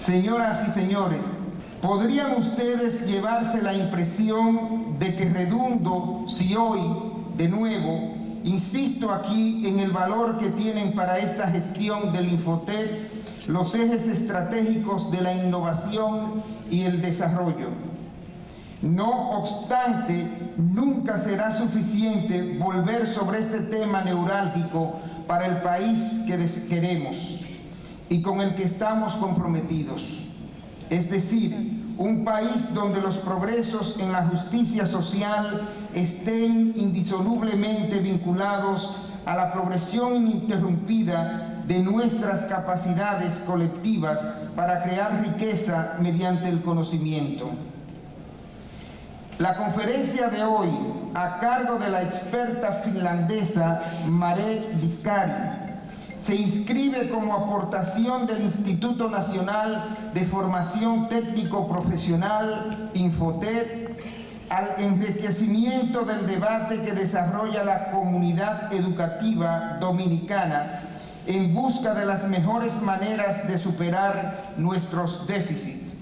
Señoras y señores, ¿podrían ustedes llevarse la impresión de que redundo si hoy, de nuevo, insisto aquí en el valor que tienen para esta gestión del Infotet los ejes estratégicos de la innovación y el desarrollo? No obstante, nunca será suficiente volver sobre este tema neurálgico para el país que queremos y con el que estamos comprometidos. Es decir, un país donde los progresos en la justicia social estén indisolublemente vinculados a la progresión ininterrumpida de nuestras capacidades colectivas para crear riqueza mediante el conocimiento. La conferencia de hoy, a cargo de la experta finlandesa Mare Viskari, se inscribe como aportación del Instituto Nacional de Formación Técnico-Profesional, Infotet, al enriquecimiento del debate que desarrolla la comunidad educativa dominicana en busca de las mejores maneras de superar nuestros déficits.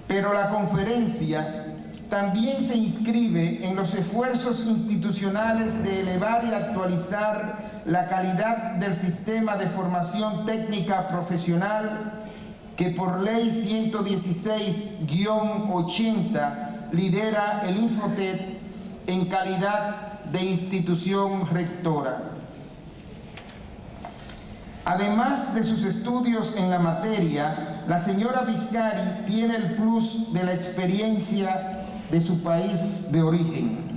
Pero la conferencia también se inscribe en los esfuerzos institucionales de elevar y actualizar la calidad del sistema de formación técnica profesional que por Ley 116-80 lidera el Infotet en calidad de institución rectora. Además de sus estudios en la materia, la señora Viskari tiene el plus de la experiencia de su país de origen.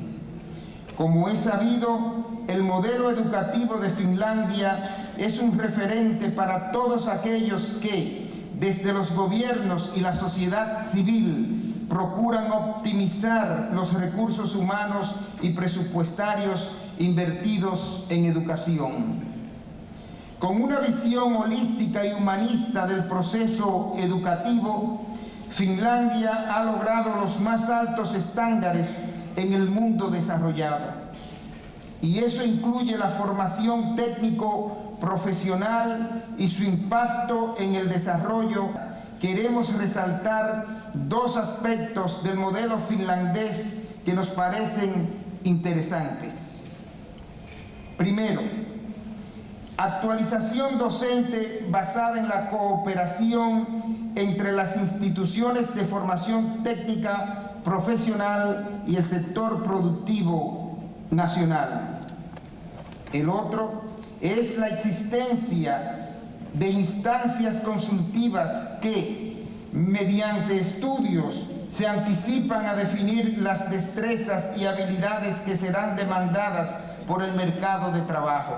Como es sabido, el modelo educativo de Finlandia es un referente para todos aquellos que, desde los gobiernos y la sociedad civil, procuran optimizar los recursos humanos y presupuestarios invertidos en educación. Con una visión holística y humanista del proceso educativo, Finlandia ha logrado los más altos estándares en el mundo desarrollado. Y eso incluye la formación técnico-profesional y su impacto en el desarrollo. Queremos resaltar dos aspectos del modelo finlandés que nos parecen interesantes. Primero, actualización docente basada en la cooperación entre las instituciones de formación técnica profesional y el sector productivo nacional. El otro es la existencia de instancias consultivas que, mediante estudios, se anticipan a definir las destrezas y habilidades que serán demandadas por el mercado de trabajo.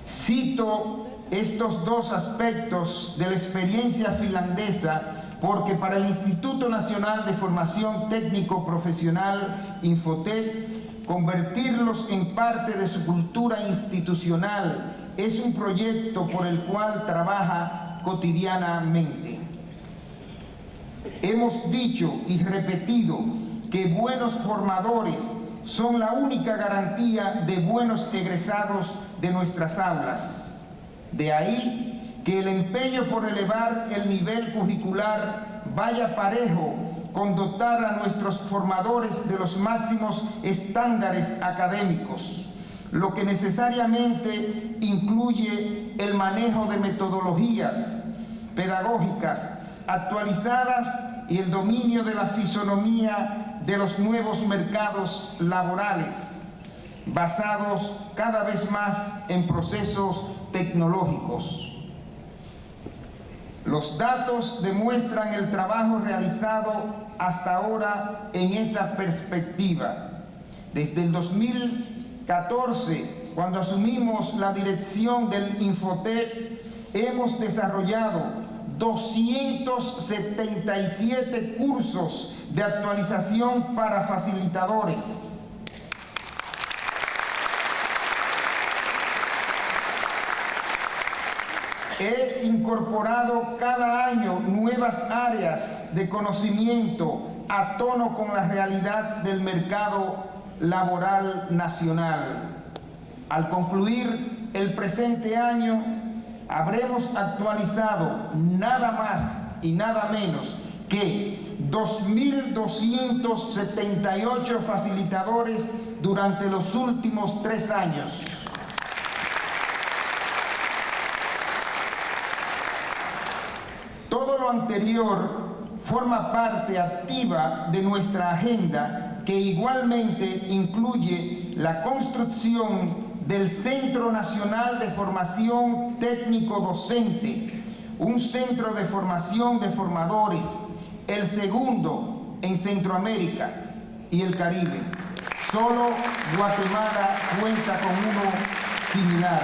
Cito estos dos aspectos de la experiencia finlandesa porque para el Instituto Nacional de Formación Técnico-Profesional, Infotet, convertirlos en parte de su cultura institucional es un proyecto por el cual trabaja cotidianamente. Hemos dicho y repetido que buenos formadores son la única garantía de buenos egresados de nuestras aulas. De ahí que el empeño por elevar el nivel curricular vaya parejo con dotar a nuestros formadores de los máximos estándares académicos, lo que necesariamente incluye el manejo de metodologías pedagógicas actualizadas y el dominio de la fisonomía de los nuevos mercados laborales, basados cada vez más en procesos tecnológicos. Los datos demuestran el trabajo realizado hasta ahora en esa perspectiva. Desde el 2014, cuando asumimos la dirección del Infotet, hemos desarrollado 277 cursos de actualización para facilitadores. He incorporado cada año nuevas áreas de conocimiento a tono con la realidad del mercado laboral nacional. Al concluir el presente año, habremos actualizado nada más y nada menos que 2.278 facilitadores durante los últimos 3 años. Todo lo anterior forma parte activa de nuestra agenda, que igualmente incluye la construcción del Centro Nacional de Formación Técnico Docente, un centro de formación de formadores, el segundo en Centroamérica y el Caribe. Solo Guatemala cuenta con uno similar.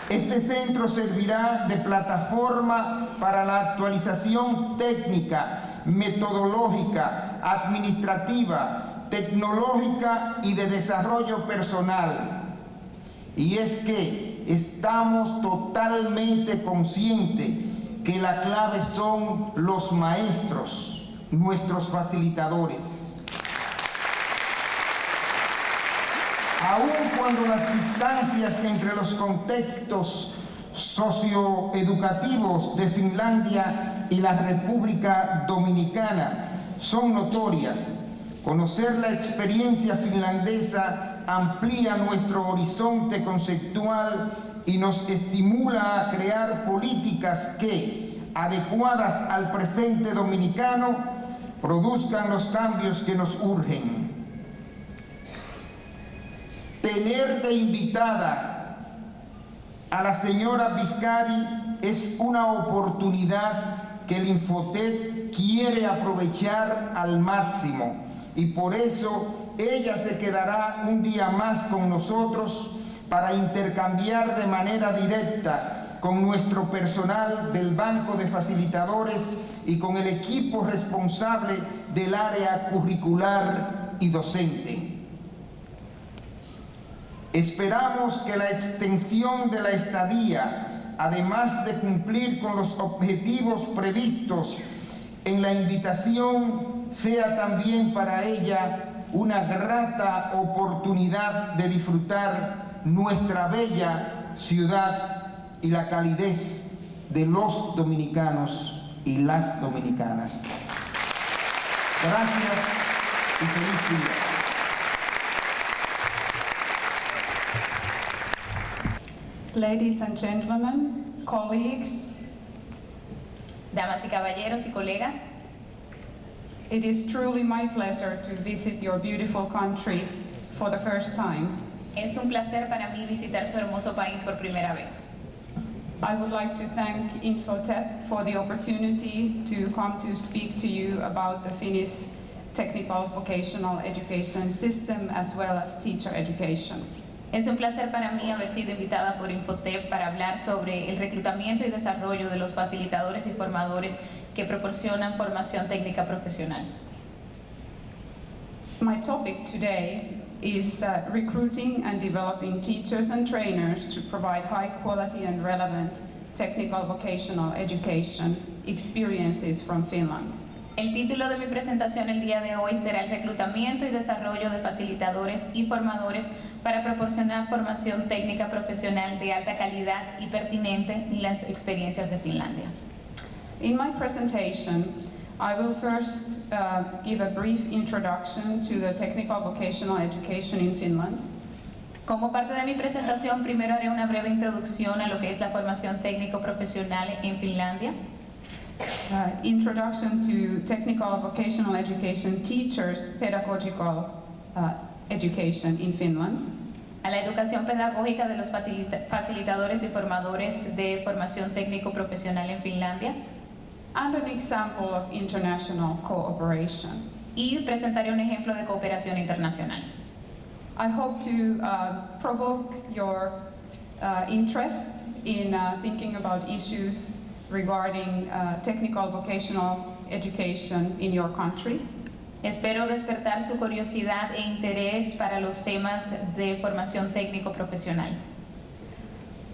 Este centro servirá de plataforma para la actualización técnica, metodológica, administrativa, tecnológica y de desarrollo personal. Y es que estamos totalmente conscientes que la clave son los maestros, nuestros facilitadores. Aun cuando las distancias entre los contextos socioeducativos de Finlandia y la República Dominicana son notorias, conocer la experiencia finlandesa amplía nuestro horizonte conceptual y nos estimula a crear políticas que, adecuadas al presente dominicano, produzcan los cambios que nos urgen. Tener de invitada a la señora Vizcari es una oportunidad que el Infotep quiere aprovechar al máximo, y por eso ella se quedará un día más con nosotros para intercambiar de manera directa con nuestro personal del Banco de Facilitadores y con el equipo responsable del área curricular y docente. Esperamos que la extensión de la estadía, además de cumplir con los objetivos previstos en la invitación, sea también para ella una grata oportunidad de disfrutar nuestra bella ciudad y la calidez de los dominicanos y las dominicanas. Gracias y feliz día. Ladies and gentlemen, colleagues, damas y caballeros y colegas, it is truly my pleasure to visit your beautiful country for the first time. es un placer para mí visitar su hermoso país por primera vez. I would like to thank Infotep for the opportunity to come to speak to you about the Finnish technical vocational education system as well as teacher education. Es un placer para mí haber sido invitada por Infotep para hablar sobre el reclutamiento y desarrollo de los facilitadores y formadores que proporcionan formación técnica profesional. My topic today is recruiting and developing teachers and trainers to provide high quality and relevant technical vocational education experiences from Finland. El título de mi presentación el día de hoy será el reclutamiento y desarrollo de facilitadores y formadores para proporcionar formación técnica profesional de alta calidad y pertinente en las experiencias de Finlandia. In my presentation, I will first give a brief introduction to the technical vocational education in Finland. Como parte de mi presentación, primero haré una breve introducción a lo que es la formación técnico-profesional en Finlandia. Introduction to technical vocational education teachers' pedagogical education in Finland. A la educación pedagógica de los facilitadores y formadores de formación técnico-profesional en Finlandia. And an example of international cooperation. Y presentaré un ejemplo de cooperación internacional. I hope to provoke your interest in thinking about issues regarding technical vocational education in your country. Espero despertar su curiosidad e interés para los temas de formación técnico-profesional.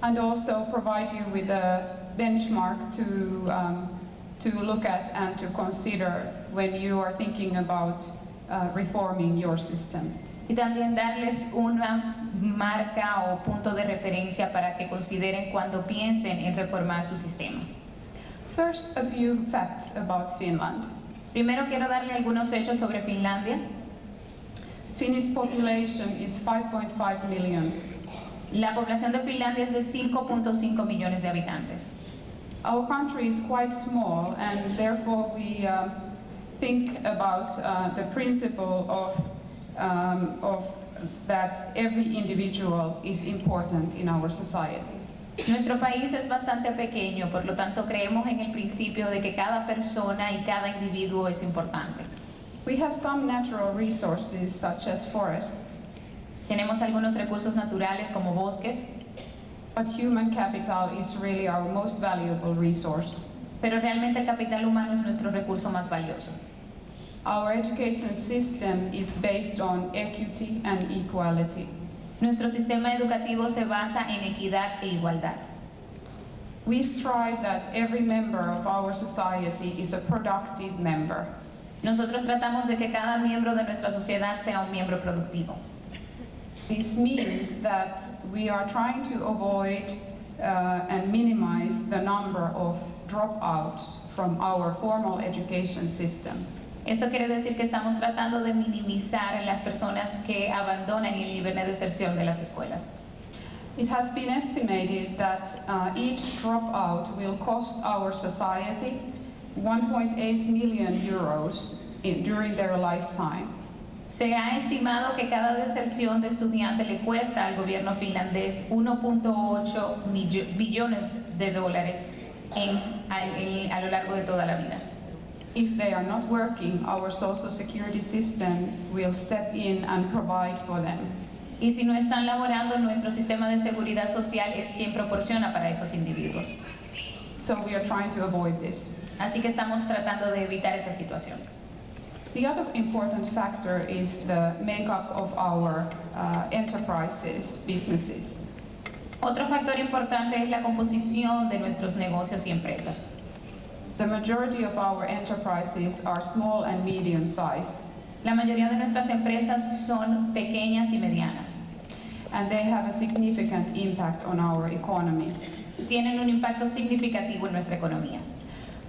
And also provide you with a benchmark to look at and to consider when you are thinking about reforming your system. Y también darles una marca o punto de referencia para que consideren cuando piensen en reformar su sistema? First, a few facts about Finland. Primero quiero darle algunos hechos sobre Finlandia. Finnish population is 5.5 million. La población de Finlandia es de 5.5 millones de habitantes. Our country is quite small, and therefore we think about the principle of that every individual is important in our society. Nuestro país es bastante pequeño, por lo tanto creemos en el principio de que cada persona y cada individuo es importante. We have some natural resources such as forests, Tenemos algunos recursos naturales como bosques, but human capital is really our most valuable resource. pero realmente el capital humano es nuestro recurso más valioso. Our education system is based on equity and equality. Nuestro sistema educativo se basa en equidad e igualdad. We strive that every member of our society is a productive member. Nosotros tratamos de que cada miembro de nuestra sociedad sea un miembro productivo. This means that we are trying to avoid and minimize the number of dropouts from our formal education system. Eso quiere decir que estamos tratando de minimizar las personas que abandonan el nivel de deserción de las escuelas. It has been estimated that each dropout will cost our society 1.8 million euros during their lifetime. Se ha estimado que cada deserción de estudiante le cuesta al gobierno finlandés 1.8 billones de dólares a lo largo de toda la vida. If they are not working, our social security system will step in and provide for them. Y si no están laborando, nuestro sistema de seguridad social es quien proporciona para esos individuos. So we are trying to avoid this. Así que estamos tratando de evitar esa situación. The other important factor is the makeup of our enterprises, businesses. Otro factor importante es la composición de nuestros negocios y empresas. The majority of our enterprises are small and medium sized, La mayoría de nuestras empresas son pequeñas y medianas. and they have a significant impact on our economy. Tienen un impacto significativo en nuestra economía.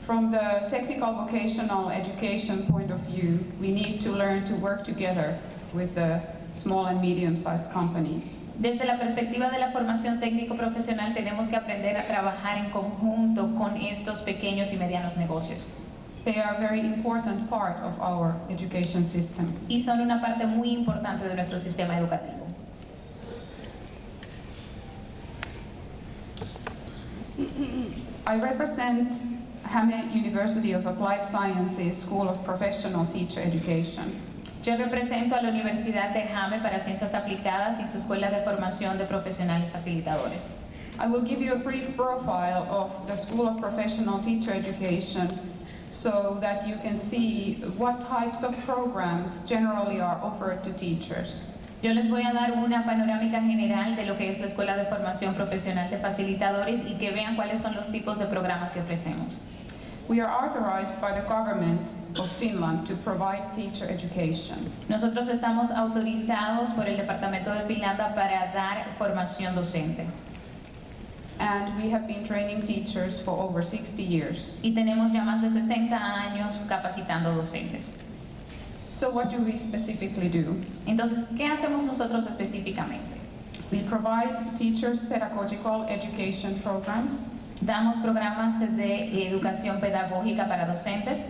From the technical vocational education point of view, we need to learn to work together with the small and medium-sized companies. Desde la perspectiva de la formación técnico-profesional tenemos que aprender a trabajar en conjunto con estos pequeños y medianos negocios. They are a very important part of our education system. Y son una parte muy importante de nuestro sistema educativo. I represent Häme University of Applied Sciences School of Professional Teacher Education. Yo represento a la Universidad de Häme para Ciencias Aplicadas y su Escuela de Formación de Profesionales Facilitadores. I will give you a brief profile of the School of Professional Teacher Education so that you can see what types of programs generally are offered to teachers. Yo les voy a dar una panorámica general de lo que es la Escuela de Formación Profesional de Facilitadores y que vean cuáles son los tipos de programas que ofrecemos. We are authorized by the government of Finland to provide teacher education. Nosotros estamos autorizados por el Departamento de Finlandia para dar formación docente. And we have been training teachers for over 60 years. Y tenemos ya más de 60 años capacitando docentes. So what do we specifically do? Entonces, ¿qué hacemos nosotros específicamente? We provide teachers pedagogical education programs, Damos programas de educación pedagógica para docentes,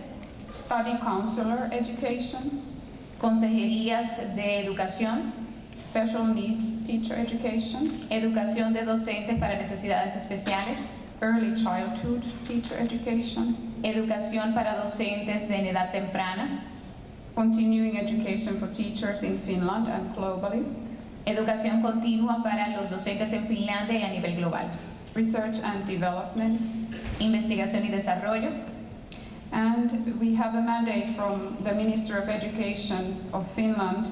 study counselor education, consejerías de educación, special needs teacher education, educación de docentes para necesidades especiales, early childhood teacher education, educación para docentes en edad temprana, continuing education for teachers in Finland and globally, educación continua para los docentes en Finlandia y a nivel global, research and development, investigación y desarrollo. and we have a mandate from the Minister of Education of Finland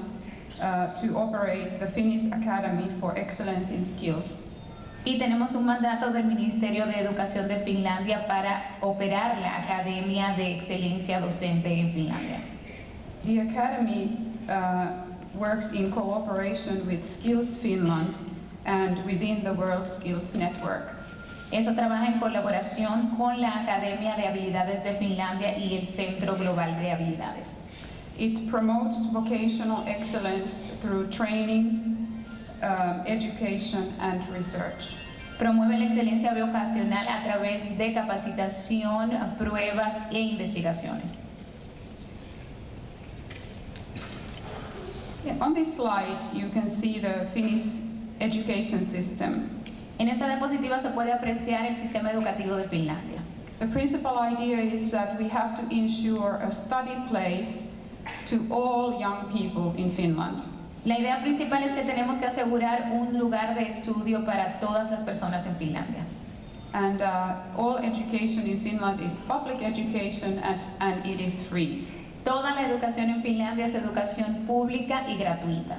to operate the Finnish Academy for Excellence in Skills. Y tenemos un mandato del Ministerio de Educación de Finlandia para operar la Academia de Excelencia Docente en Finlandia. The Academy works in cooperation with Skills Finland and within the World Skills Network. Eso trabaja en colaboración con la Academia de Habilidades de Finlandia y el Centro Global de Habilidades. It promotes vocational excellence through training, education and research. Promueve la excelencia vocacional a través de capacitación, pruebas e investigaciones. On this slide, you can see the Finnish education system. En esta diapositiva se puede apreciar el sistema educativo de Finlandia. The principal idea is that we have to ensure a study place to all young people in Finland. La idea principal es que tenemos que asegurar un lugar de estudio para todas las personas en Finlandia. And all education in Finland is public education and it is free. Toda la educación en Finlandia es educación pública y gratuita.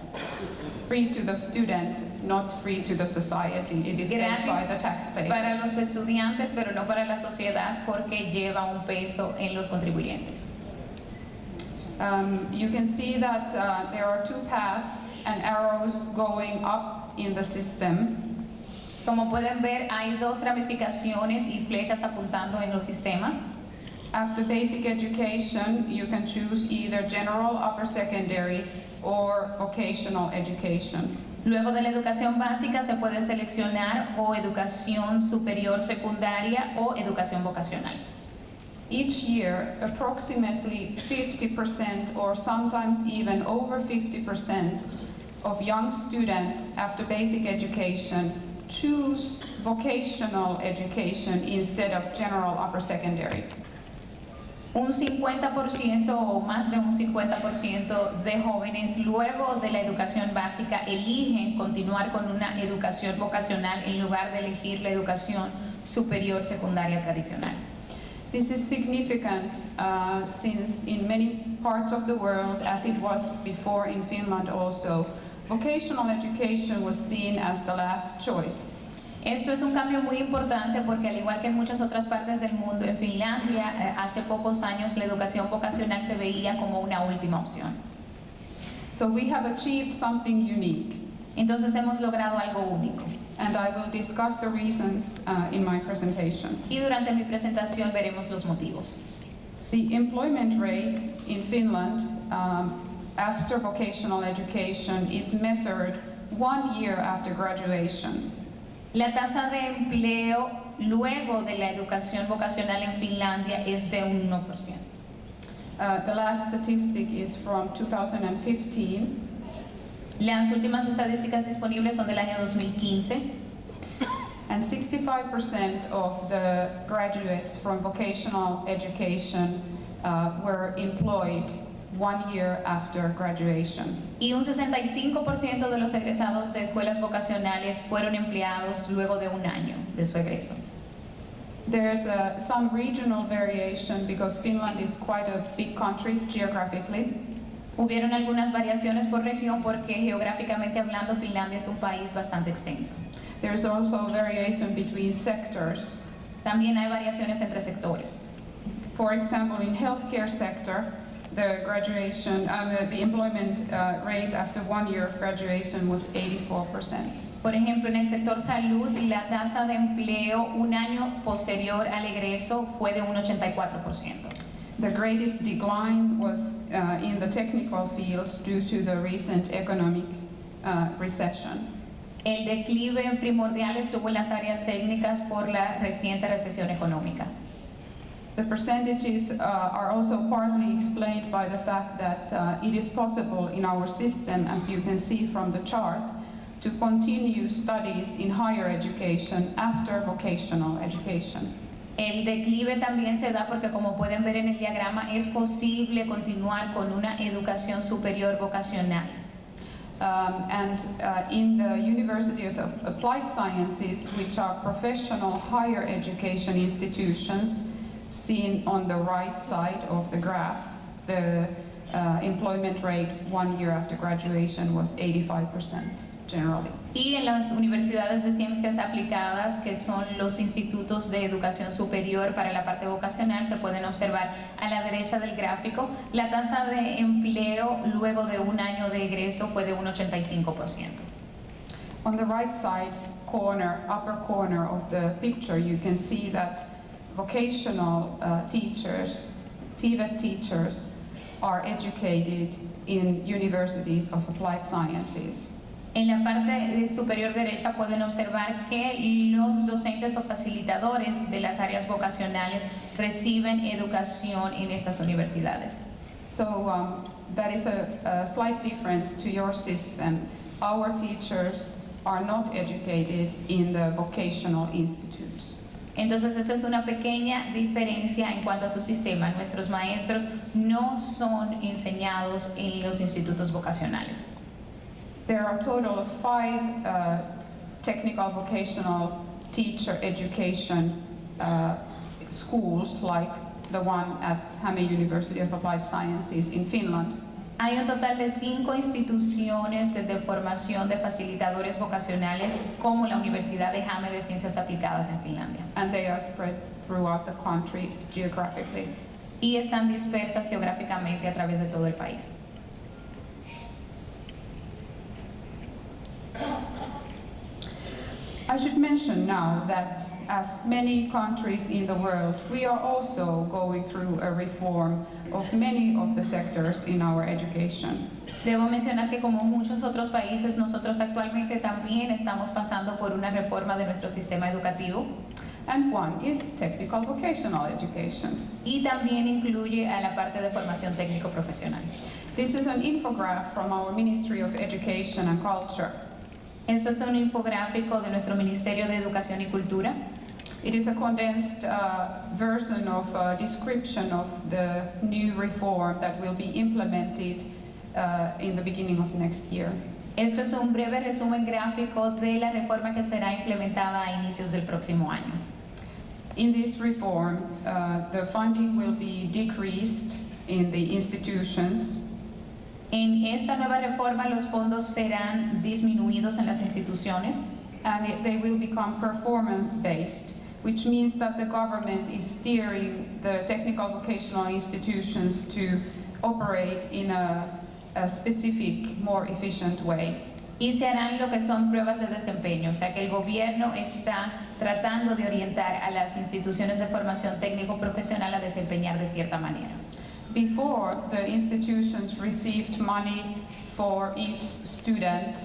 Free to the student, not free to the society. It is paid by the taxpayers. Para los estudiantes, pero no para la sociedad, porque lleva un peso en los contribuyentes. You can see that there are two paths and arrows going up in the system. Como pueden ver, hay dos ramificaciones y flechas apuntando en los sistemas. After basic education, you can choose either general upper secondary or vocational education. Luego de la educación básica se puede seleccionar o educación superior secundaria o educación vocacional. Each year, approximately 50% or sometimes even over 50% of young students after basic education choose vocational education instead of general upper secondary. Un 50% o más de un 50% de jóvenes luego de la educación básica eligen continuar con una educación vocacional en lugar de elegir la educación superior secundaria tradicional. This is significant since in many parts of the world, as it was before in Finland also, vocational education was seen as the last choice. Esto es un cambio muy importante porque al igual que en muchas otras partes del mundo, en Finlandia hace pocos años la educación vocacional se veía como una última opción. So we have achieved something unique. Entonces hemos logrado algo único. And I will discuss the reasons in my presentation. Y durante mi presentación veremos los motivos. The employment rate in Finland after vocational education is measured 1 year after graduation. La tasa de empleo luego de la educación vocacional en Finlandia es de un 1%. The last statistic is from 2015. Las últimas estadísticas disponibles son del año 2015. And 65% of the graduates from vocational education were employed 1 year after graduation. Y un 65% de los egresados de escuelas vocacionales fueron empleados luego de un año de su egreso. There's some regional variation because Finland is quite a big country geographically. Hubieron algunas variaciones por región porque geográficamente hablando Finlandia es un país bastante extenso. There's also variation between sectors. También hay variaciones entre sectores. For example, in healthcare sector, the graduation, the employment rate after 1 year of graduation was 84%. Por ejemplo, en el sector salud, la tasa de empleo un año posterior al egreso fue de un 84%. The greatest decline was in the technical fields due to the recent economic recession. El declive primordial estuvo en las áreas técnicas por la reciente recesión económica. The percentages are also partly explained by the fact that it is possible in our system, as you can see from the chart, to continue studies in higher education after vocational education. El declive también se da porque, como pueden ver en el diagrama, es posible continuar con una educación superior vocacional. In the universities of applied sciences, which are professional higher education institutions, seen on the right side of the graph, the employment rate 1 year after graduation was 85%. generally. Y en las universidades de ciencias aplicadas, que son los institutos de educación superior para la parte vocacional, se pueden observar a la derecha del gráfico, la tasa de empleo luego de un año de egreso fue de un 85%. On the right side corner, upper corner of the picture, you can see that vocational teachers, TVET teachers, are educated in universities of applied sciences. En la parte superior derecha pueden observar que los docentes o facilitadores de las áreas vocacionales reciben educación en estas universidades. So that is a slight difference to your system. Our teachers are not educated in the vocational institutes. Entonces, esta es una pequeña diferencia en cuanto a su sistema. Nuestros maestros no son enseñados en los institutos vocacionales. There are a total of 5 technical vocational teacher education schools, like the one at Häme University of Applied Sciences in Finland. Hay un total de 5 instituciones de formación de facilitadores vocacionales, como la Universidad de Häme de Ciencias Aplicadas en Finlandia. And they are spread throughout the country geographically. Y están dispersas geográficamente a través de todo el país. I should mention now that, as many countries in the world, we are also going through a reform of many of the sectors in our education. Debo mencionar que, como muchos otros países, nosotros actualmente también estamos pasando por una reforma de nuestro sistema educativo. And one is technical vocational education. Y también incluye a la parte de formación técnico-profesional. This is an infograph from our Ministry of Education and Culture. Esto es un infográfico de nuestro Ministerio de Educación y Cultura. It is a condensed version of a description of the new reform that will be implemented in the beginning of next year. Esto es un breve resumen gráfico de la reforma que será implementada a inicios del próximo año. In this reform, the funding will be decreased in the institutions. En esta nueva reforma, los fondos serán disminuidos en las instituciones. And they will become performance-based, which means that the government is steering the technical vocational institutions to operate in a specific, more efficient way. Y se harán lo que son pruebas de desempeño, o sea que el gobierno está tratando de orientar a las instituciones de formación técnico-profesional a desempeñar de cierta manera. Before, the institutions received money for each student.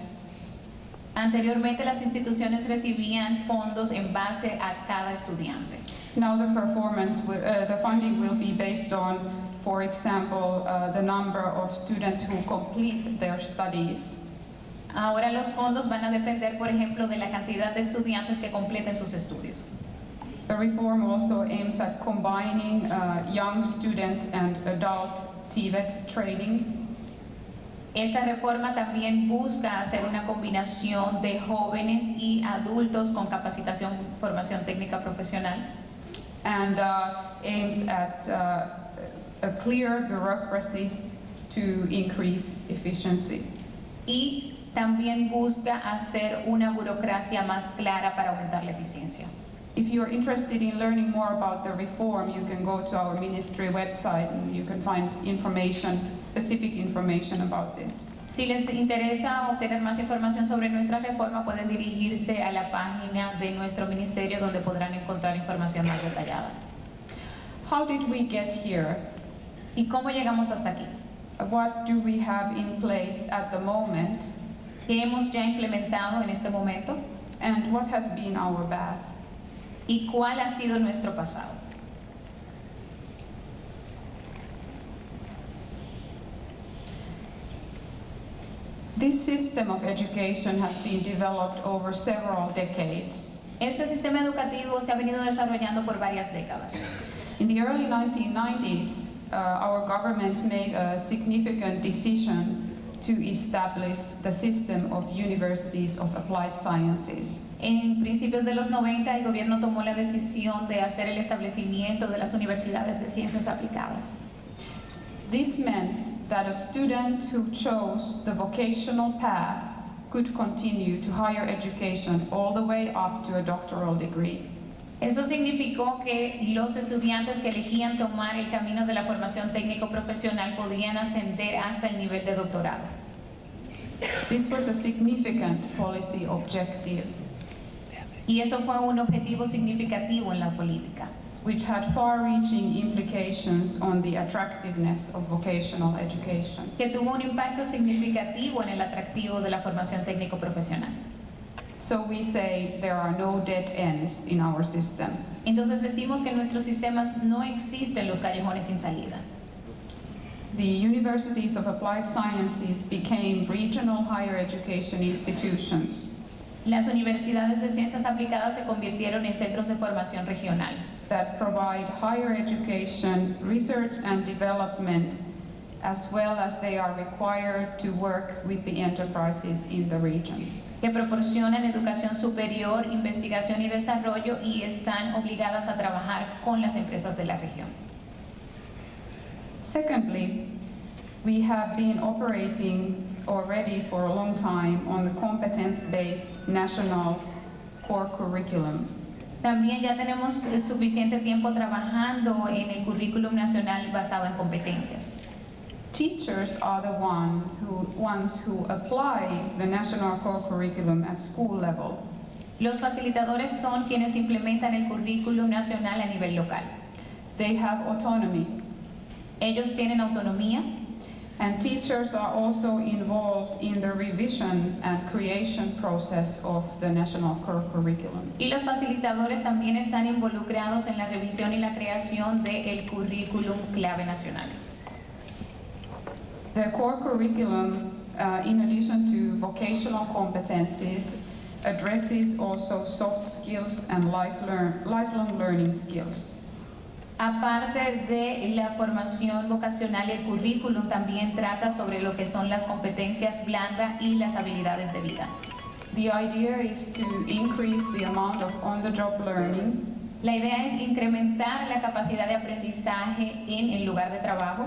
Anteriormente, las instituciones recibían fondos en base a cada estudiante. Now the funding will be based on, for example, the number of students who complete their studies. Ahora los fondos van a depender, por ejemplo, de la cantidad de estudiantes que completen sus estudios. The reform also aims at combining young students and adult TVET training. Esta reforma también busca hacer una combinación de jóvenes y adultos con capacitación, formación técnica profesional. And aims at a clear bureaucracy to increase efficiency. Y también busca hacer una burocracia más clara para aumentar la eficiencia. If you are interested in learning more about the reform, you can go to our ministry website and you can find information, specific information about this. Si les interesa obtener más información sobre nuestra reforma, pueden dirigirse a la página de nuestro ministerio, donde podrán encontrar información más detallada. How did we get here? ¿Y cómo llegamos hasta aquí? What do we have in place at the moment? ¿Qué hemos ya implementado en este momento? And what has been our path? ¿Y cuál ha sido nuestro pasado? This system of education has been developed over several decades. Este sistema educativo se ha venido desarrollando por varias décadas. In the early 1990s, our government made a significant decision to establish the system of universities of applied sciences. En principios de los 90, el gobierno tomó la decisión de hacer el establecimiento de las universidades de ciencias aplicadas. This meant that a student who chose the vocational path could continue to higher education all the way up to a doctoral degree. Eso significó que los estudiantes que elegían tomar el camino de la formación técnico profesional podían ascender hasta el nivel de doctorado. This was a significant policy objective, Y eso fue un objetivo significativo en la política, which had far-reaching implications on the attractiveness of vocational education. que tuvo un impacto significativo en el atractivo de la formación técnico profesional. So we say there are no dead ends in our system. Entonces decimos que en nuestros sistemas no existen los callejones sin salida. The universities of applied sciences became regional higher education institutions Las universidades de ciencias aplicadas se convirtieron en centros de formación regional, that provide higher education, research and development, as well as they are required to work with the enterprises in the region. que proporcionan educación superior, investigación y desarrollo y están obligadas a trabajar con las empresas de la región. Secondly, we have been operating already for a long time on the competence-based national core curriculum. También ya tenemos suficiente tiempo trabajando en el currículum nacional basado en competencias. Teachers are the ones who apply the national core curriculum at school level. Los facilitadores son quienes implementan el currículum nacional a nivel local. They have autonomy, Ellos tienen autonomía and teachers are also involved in the revision and creation process of the national core curriculum. y los facilitadores también están involucrados en la revisión y la creación del currículum clave nacional. The core curriculum, in addition to vocational competencies, addresses also soft skills and lifelong learning skills. Aparte de la formación vocacional, el currículum también trata sobre lo que son las competencias blandas y las habilidades de vida. The idea is to increase the amount of on-the-job learning, La idea es incrementar la capacidad de aprendizaje en el lugar de trabajo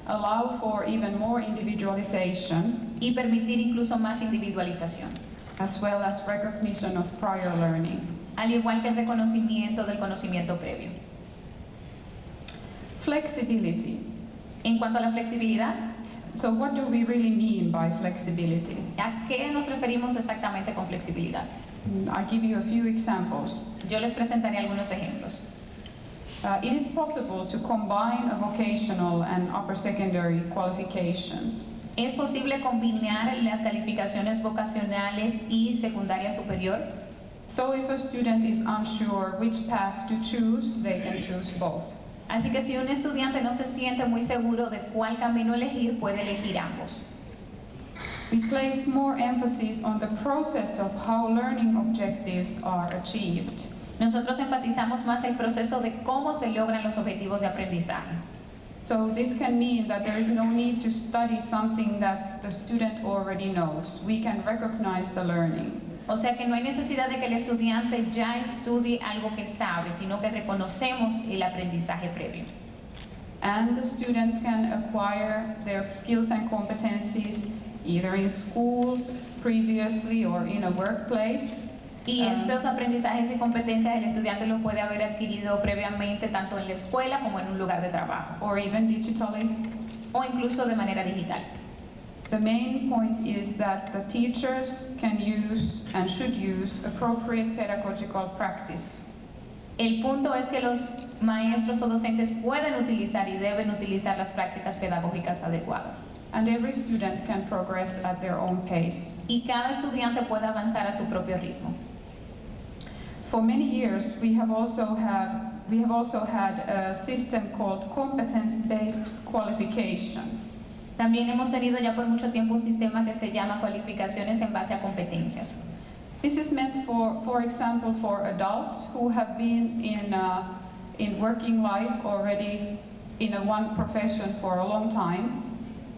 allow for even more individualization, y permitir incluso más individualización, as well as recognition of prior learning. al igual que el reconocimiento del conocimiento previo. Flexibility. En cuanto a la flexibilidad, So what do we really mean by flexibility? ¿a qué nos referimos exactamente con flexibilidad? I give you a few examples. Yo les presentaré algunos ejemplos. It is possible to combine a vocational and upper secondary qualifications. ¿Es posible combinar las calificaciones vocacionales y secundaria superior? So if a student is unsure which path to choose, they can choose both. Así que si un estudiante no se siente muy seguro de cuál camino elegir, puede elegir ambos. We place more emphasis on the process of how learning objectives are achieved. Nosotros enfatizamos más el proceso de cómo se logran los objetivos de aprendizaje. So this can mean that there is no need to study something that the student already knows. We can recognize the learning. O sea que no hay necesidad de que el estudiante ya estudie algo que sabe, sino que reconocemos el aprendizaje previo. And the students can acquire their skills and competencies either in school, previously, or in a workplace. Y estos aprendizajes y competencias el estudiante los puede haber adquirido previamente tanto en la escuela como en un lugar de trabajo, or even digitally. o incluso de manera digital. The main point is that the teachers can use and should use appropriate pedagogical practice. El punto es que los maestros o docentes pueden utilizar y deben utilizar las prácticas pedagógicas adecuadas. And every student can progress at their own pace. Y cada estudiante puede avanzar a su propio ritmo. For many years, we have also had a system called Competence-Based Qualification. También hemos tenido ya por mucho tiempo un sistema que se llama cualificaciones en base a competencias. This is meant for example, for adults who have been in working life already in one profession for a long time.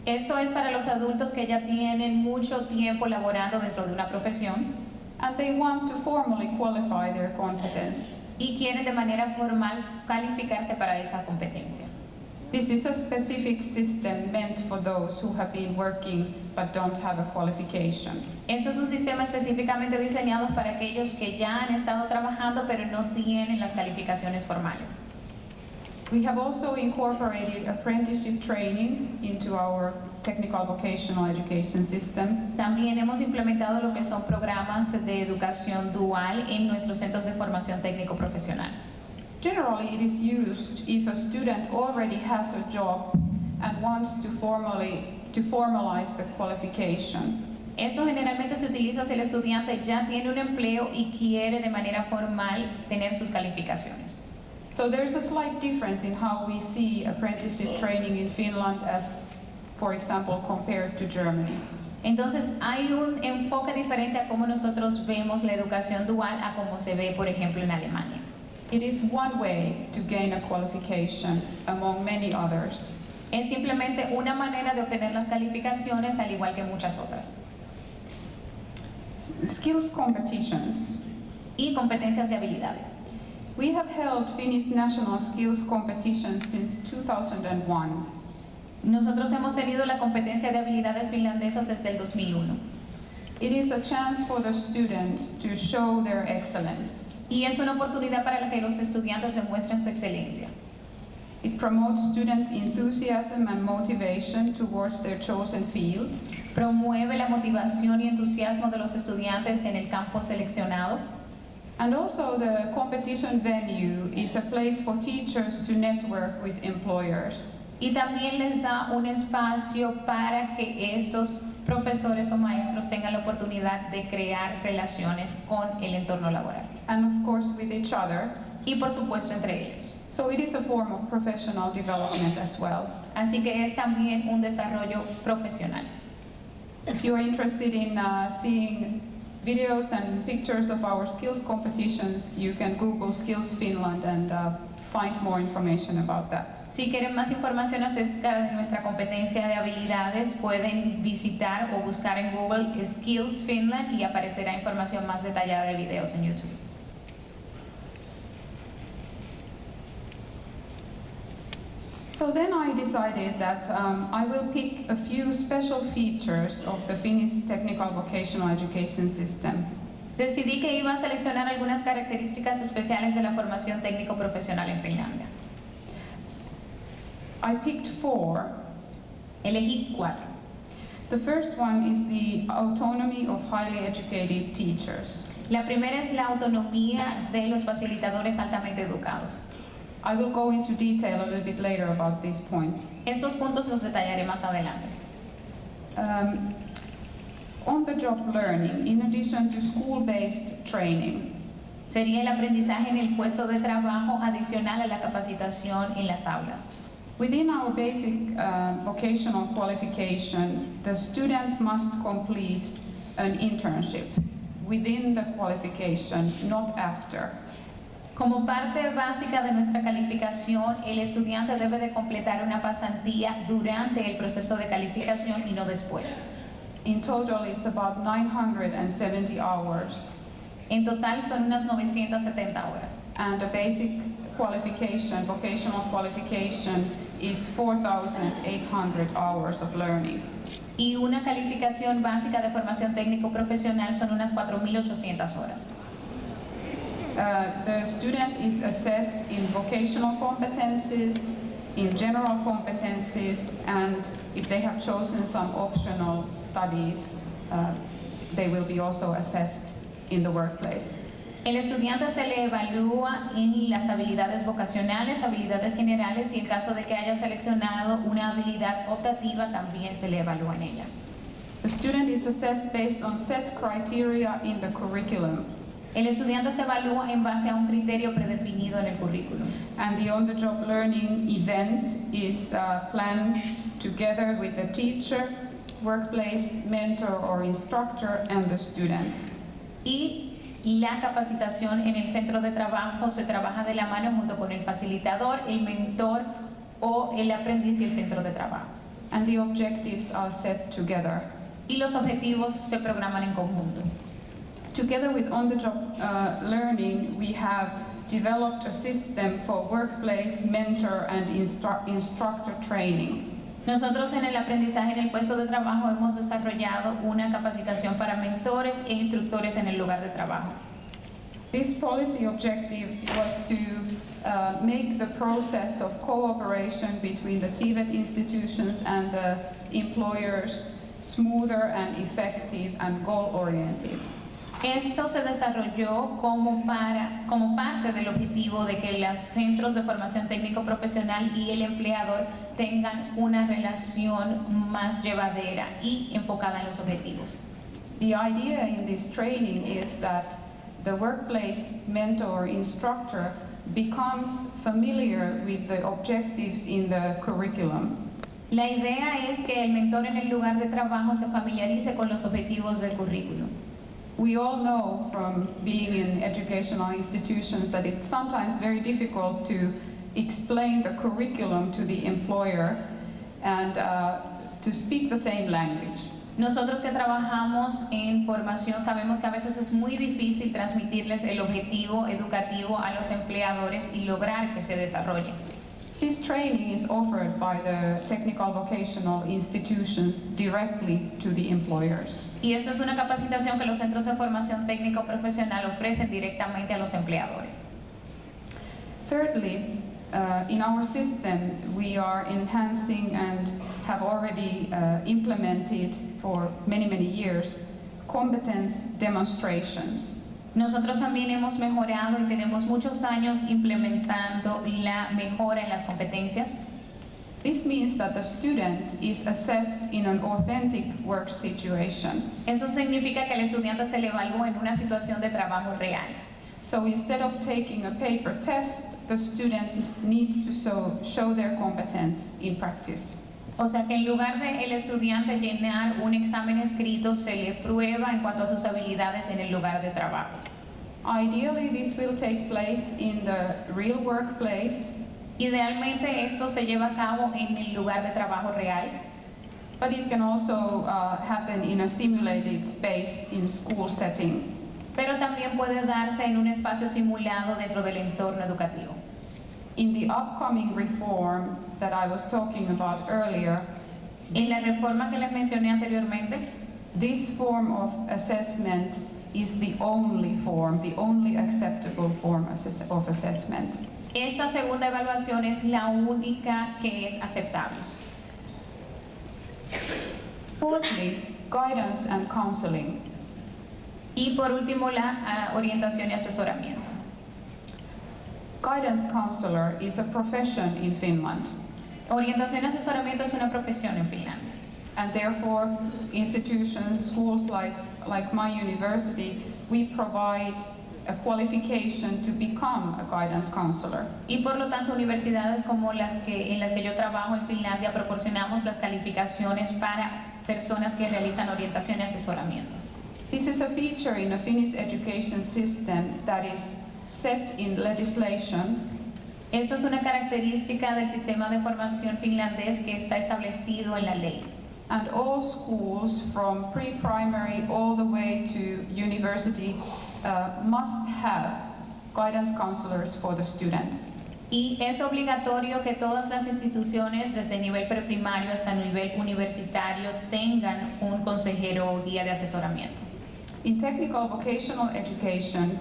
Esto es para los adultos que ya tienen mucho tiempo laborando dentro de una profesión And they want to formally qualify their competence. y quieren de manera formal calificarse para esa competencia. This is a specific system meant for those who have been working but don't have a qualification. Esto es un sistema específicamente diseñado para aquellos que ya han estado trabajando pero no tienen las calificaciones formales. We have also incorporated apprenticeship training into our technical vocational education system. También hemos implementado lo que son programas de educación dual en nuestros centros de formación técnico profesional. Generally, it is used if a student already has a job and wants to formalize the qualification. Esto generalmente se utiliza si el estudiante ya tiene un empleo y quiere de manera formal tener sus calificaciones. So there's a slight difference in how we see apprenticeship training in Finland as, for example, compared to Germany. Entonces hay un enfoque diferente a cómo nosotros vemos la educación dual a cómo se ve, por ejemplo, en Alemania. It is one way to gain a qualification among many others. Es simplemente una manera de obtener las calificaciones al igual que muchas otras. Skills competitions. Y competencias de habilidades. We have held Finnish national skills competitions since 2001. Nosotros hemos tenido la competencia de habilidades finlandesas desde el 2001. It is a chance for the students to show their excellence. Y es una oportunidad para que los estudiantes demuestren su excelencia. It promotes students' enthusiasm and motivation towards their chosen field. Promueve la motivación y entusiasmo de los estudiantes en el campo seleccionado. And also the competition venue is a place for teachers to network with employers. Y también les da un espacio para que estos profesores o maestros tengan la oportunidad de crear relaciones con el entorno laboral. And of course with each other. Y por supuesto entre ellos. So it is a form of professional development as well. Así que es también un desarrollo profesional. If you are interested in seeing videos and pictures of our skills competitions, you can Google Skills Finland and find more information about that. Si quieren más información acerca de nuestra competencia de habilidades, pueden visitar o buscar en Google Skills Finland y aparecerá información más detallada de videos en YouTube. So then I decided that I will pick a few special features of the Finnish technical vocational education system. Decidí que iba a seleccionar algunas características especiales de la formación técnico profesional en Finlandia. I picked 4. Elegí 4. The first one is the autonomy of highly educated teachers. La primera es la autonomía de los facilitadores altamente educados. I will go into detail a little bit later about this point. Estos puntos los detallaré más adelante. On-the-job learning, in addition to school-based training. Sería el aprendizaje en el puesto de trabajo adicional a la capacitación en las aulas. Within our basic vocational qualification, the student must complete an internship within the qualification, not after. Como parte básica de nuestra calificación, el estudiante debe de completar una pasantía durante el proceso de calificación y no después. In total, it's about 970 hours. En total son unas 970 horas. And the basic qualification, vocational qualification, is 4,800 hours of learning. Y una calificación básica de formación técnico profesional son unas 4.800 horas. The student is assessed in vocational competencies, in general competencies, and if they have chosen some optional studies, they will be also assessed in the workplace. El estudiante se le evalúa en las habilidades vocacionales, habilidades generales, y en caso de que haya seleccionado una habilidad optativa, también se le evalúa en ella. The student is assessed based on set criteria in the curriculum. El estudiante se evalúa en base a un criterio predefinido en el currículum. And the on-the-job learning event is planned together with the teacher, workplace mentor or instructor, and the student. Y la capacitación en el centro de trabajo se trabaja de la mano junto con el facilitador, el mentor o el aprendiz y el centro de trabajo. And the objectives are set together. Y los objetivos se programan en conjunto. Together with on-the-job learning, we have developed a system for workplace mentor and instructor training. Nosotros en el aprendizaje en el puesto de trabajo hemos desarrollado una capacitación para mentores e instructores en el lugar de trabajo. This policy objective was to make the process of cooperation between the TVET institutions and the employers smoother and effective and goal-oriented. Esto se desarrolló como parte del objetivo de que los centros de formación técnico profesional y el empleador tengan una relación más llevadera y enfocada en los objetivos. The idea in this training is that the workplace mentor instructor becomes familiar with the objectives in the curriculum. La idea es que el mentor en el lugar de trabajo se familiarice con los objetivos del currículum. We all know from being in educational institutions that it's sometimes very difficult to explain the curriculum to the employer and to speak the same language. Nosotros que trabajamos en formación sabemos que a veces es muy difícil transmitirles el objetivo educativo a los empleadores y lograr que se desarrolle. This training is offered by the technical vocational institutions directly to the employers. Y esto es una capacitación que los centros de formación técnico profesional ofrecen directamente a los empleadores. Thirdly, in our system we are enhancing and have already implemented for many years competence demonstrations. Nosotros también hemos mejorado y tenemos muchos años implementando la mejora en las competencias. This means that the student is assessed in an authentic work situation. Eso significa que al estudiante se le evalúa en una situación de trabajo real. So instead of taking a paper test, the student needs to show their competence in practice. O sea que en lugar de el estudiante llenar un examen escrito, se le prueba en cuanto a sus habilidades en el lugar de trabajo. Ideally, this will take place in the real workplace. Idealmente esto se lleva a cabo en el lugar de trabajo real. But it can also happen in a simulated space in school setting. Pero también puede darse en un espacio simulado dentro del entorno educativo. In the upcoming reform that I was talking about earlier, En la reforma que les mencioné anteriormente, this form of assessment is the only acceptable form of assessment. esta segunda evaluación es la única que es aceptable. Fourthly, guidance and counseling. Y por último, la orientación y asesoramiento. Guidance counselor is a profession in Finland, Orientación y asesoramiento es una profesión en Finlandia. and therefore institutions, schools like my university, we provide a qualification to become a guidance counselor. Y por lo tanto, universidades como en las que yo trabajo en Finlandia proporcionamos las calificaciones para personas que realizan orientación y asesoramiento. This is a feature in a Finnish education system that is set in legislation. Esto es una característica del sistema de formación finlandés que está establecido en la ley. And all schools from pre-primary all the way to university must have guidance counselors for the students. Y es obligatorio que todas las instituciones, desde nivel preprimario hasta nivel universitario, tengan un consejero o guía de asesoramiento. In technical vocational education,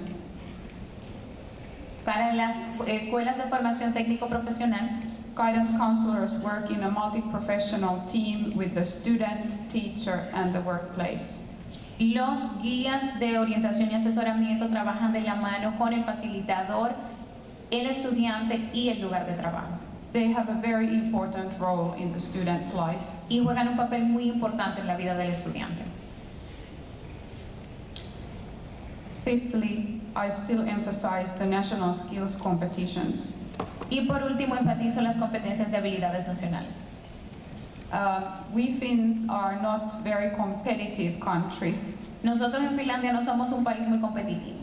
Para las escuelas de formación técnico-profesional, guidance counselors work in a multi-professional team with the student, teacher, and the workplace. los guías de orientación y asesoramiento trabajan de la mano con el facilitador, el estudiante y el lugar de trabajo. They have a very important role in the student's life. Y juegan un papel muy importante en la vida del estudiante. Fifthly, I still emphasize the national skills competitions. Y por último, enfatizo las competencias de habilidades nacionales. We Finns are not very competitive country. Nosotros en Finlandia no somos un país muy competitivo.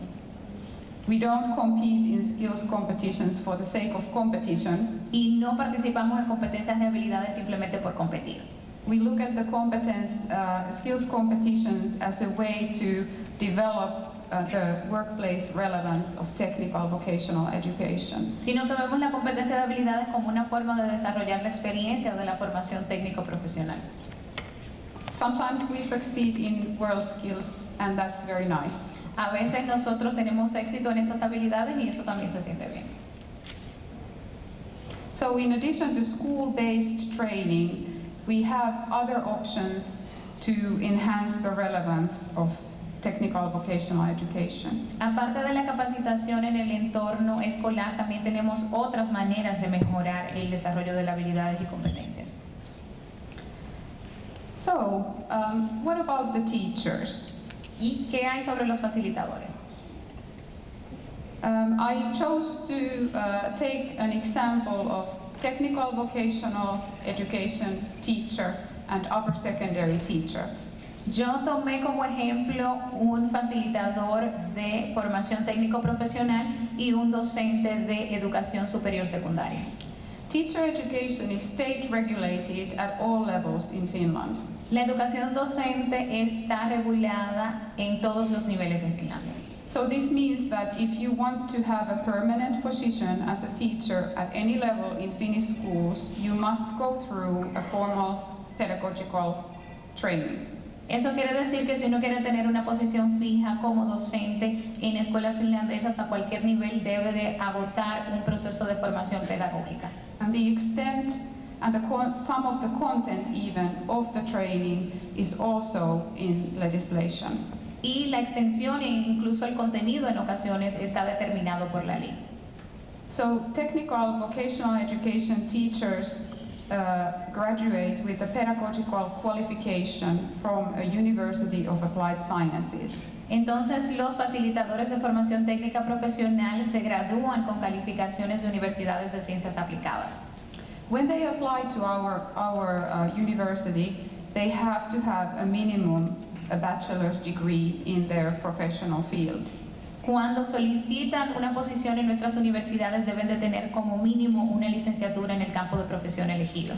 We don't compete in skills competitions for the sake of competition. Y no participamos en competencias de habilidades simplemente por competir. We look at the skills competitions as a way to develop the workplace relevance of technical vocational education. sino que vemos la competencia de habilidades como una forma de desarrollar la experiencia de la formación técnico-profesional. Sometimes we succeed in world skills, and that's very nice. A veces nosotros tenemos éxito en esas habilidades y eso también se siente bien. So in addition to school-based training, we have other options to enhance the relevance of technical vocational education. Aparte de la capacitación en el entorno escolar, también tenemos otras maneras de mejorar el desarrollo de las habilidades y competencias. So, what about the teachers? ¿Y qué hay sobre los facilitadores? I chose to take an example of technical vocational education teacher and upper secondary teacher. Yo tomé como ejemplo un facilitador de formación técnico-profesional y un docente de educación superior secundaria. Teacher education is state regulated at all levels in Finland. La educación docente está regulada en todos los niveles en Finlandia. So this means that if you want to have a permanent position as a teacher at any level in Finnish schools, you must go through a formal pedagogical training. Eso quiere decir que si uno quiere tener una posición fija como docente en escuelas finlandesas a cualquier nivel, debe de agotar un proceso de formación pedagógica. And the extent and some of the content even of the training is also in legislation. Y la extensión e incluso el contenido en ocasiones está determinado por la ley. So technical vocational education teachers graduate with a pedagogical qualification from a University of Applied Sciences. Entonces, los facilitadores de formación técnica profesional se gradúan con calificaciones de universidades de ciencias aplicadas. When they apply to our university, they have to have a minimum a bachelor's degree in their professional field. Cuando solicitan una posición en nuestras universidades deben de tener como mínimo una licenciatura en el campo de profesión elegido.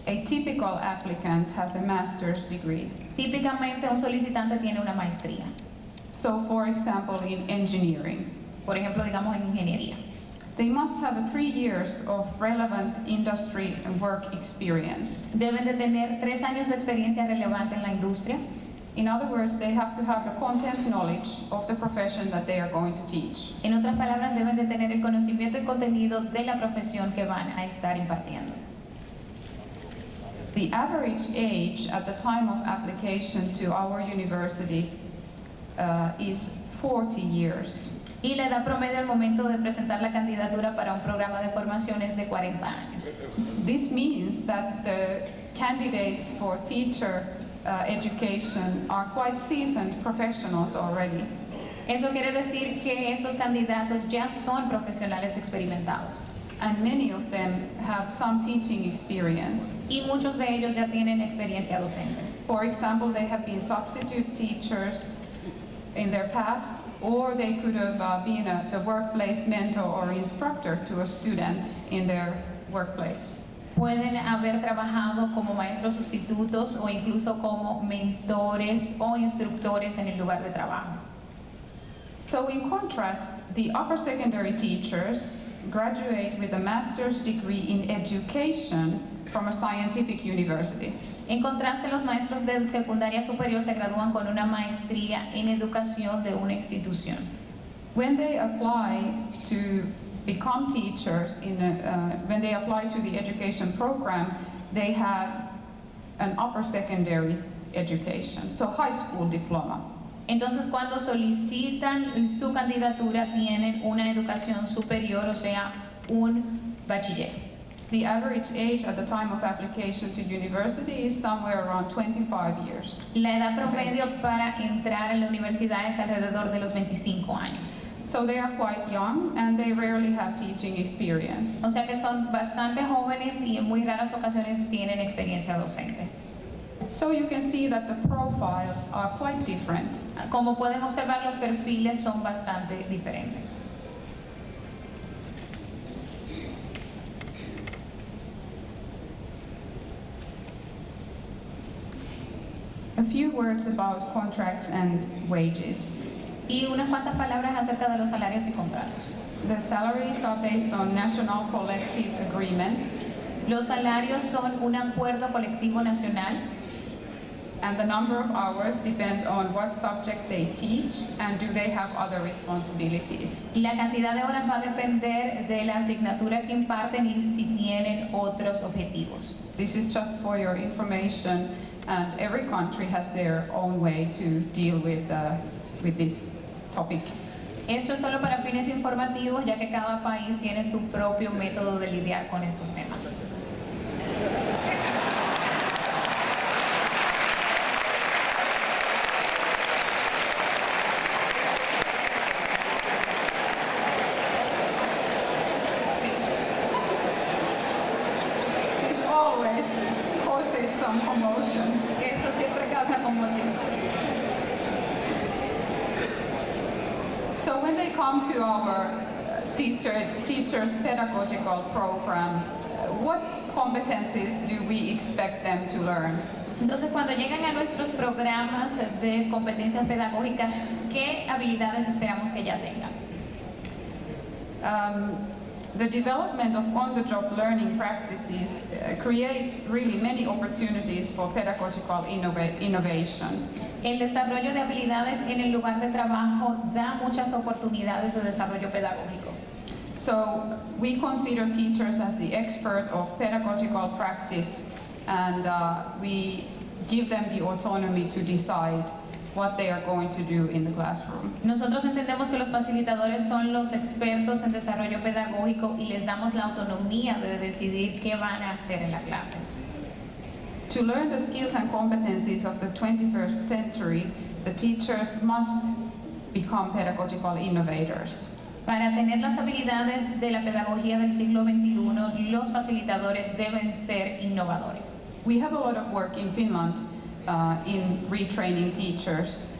A typical applicant has a master's degree. Típicamente un solicitante tiene una maestría. So for example in engineering. Por ejemplo, digamos en ingeniería. They must have 3 years of relevant industry and work experience. Deben de tener 3 años de experiencia relevante en la industria. In other words, they have to have the content knowledge of the profession that they are going to teach. En otras palabras, deben de tener el conocimiento y contenido de la profesión que van a estar impartiendo. The average age at the time of application to our university is 40 years. Y la edad promedio al momento de presentar la candidatura para un programa de formación es de 40 años. This means that the candidates for teacher education are quite seasoned professionals already. Eso quiere decir que estos candidatos ya son profesionales experimentados. And many of them have some teaching experience. Y muchos de ellos ya tienen experiencia docente. For example, they have been substitute teachers in their past, or they could have been the workplace mentor or instructor to a student in their workplace. Pueden haber trabajado como maestros sustitutos o incluso como mentores o instructores en el lugar de trabajo. So in contrast, the upper secondary teachers graduate with a master's degree in education from a scientific university. En contraste, los maestros de secundaria superior se gradúan con una maestría en educación de una institución. When they apply to become teachers, when they apply to the education program, they have an upper secondary education, so high school diploma. Entonces, cuando solicitan su candidatura, tienen una educación superior, o sea, un bachiller. The average age at the time of application to university is somewhere around 25 years. La edad promedio para entrar a la universidad es alrededor de los 25 años. So they are quite young and they rarely have teaching experience. O sea que son bastante jóvenes y en muy raras ocasiones tienen experiencia docente. So you can see that the profiles are quite different. Como pueden observar, los perfiles son bastante diferentes. A few words about contracts and wages. Y unas cuantas palabras acerca de los salarios y contratos. The salaries are based on national collective agreement, Los salarios son un acuerdo colectivo nacional and the number of hours depend on what subject they teach and do they have other responsibilities. y la cantidad de horas va a depender de la asignatura que imparten y si tienen otros objetivos. This is just for your information, and every country has their own way to deal with this topic. Esto es solo para fines informativos, ya que cada país tiene su propio método de lidiar con estos temas. This always causes some commotion. Esto siempre causa conmoción. So when they come to our teachers pedagogical program, what competencies do we expect them to learn? Entonces, cuando llegan a nuestros programas de competencias pedagógicas, ¿qué habilidades esperamos que ya tengan? The development of on-the-job learning practices create really many opportunities for pedagogical innovation. El desarrollo de habilidades en el lugar de trabajo da muchas oportunidades de desarrollo pedagógico. So we consider teachers as the expert of pedagogical practice, and we give them the autonomy to decide what they are going to do in the classroom. Nosotros entendemos que los facilitadores son los expertos en desarrollo pedagógico y les damos la autonomía de decidir qué van a hacer en la clase. To learn the skills and competencies of the 21st century, the teachers must become pedagogical innovators. Para tener las habilidades de la pedagogía del siglo XXI, los facilitadores deben ser innovadores. We have a lot of work in Finland in retraining teachers